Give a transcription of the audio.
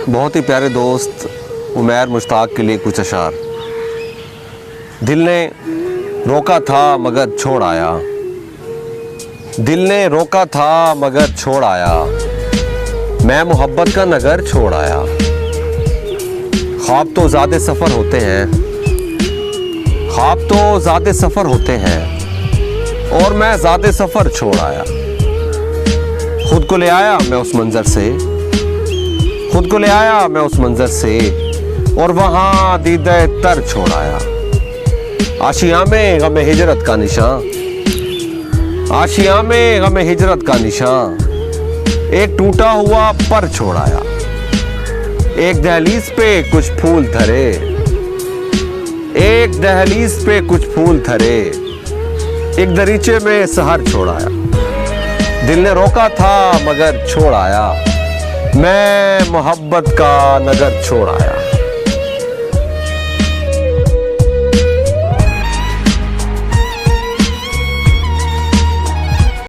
बहुत ही प्यारे दोस्त उमैर मुश्ताक के लिए कुछ अशार। दिल ने रोका था मगर छोड़ आया, दिल ने रोका था मगर छोड़ आया, मैं मोहब्बत का नगर छोड़ आया। ख्वाब तो ज़्यादा सफ़र होते हैं, ख्वाब तो ज़्यादा सफ़र होते हैं, और मैं ज़्यादा सफ़र छोड़ आया। खुद को ले आया मैं उस मंज़र से, खुद को ले आया मैं उस मंज़र से, और वहाँ दीदे तर छोड़ आया। आशिया में गम हिजरत का निशान, आशिया में गम हिजरत का निशान, एक टूटा हुआ पर छोड़ आया। एक दहलीज पे कुछ फूल धरे, एक दहलीज पे कुछ फूल धरे, एक दरीचे में सहर छोड़ आया। दिल ने रोका था मगर छोड़ आया, मैं मोहब्बत का नगर छोड़ आया।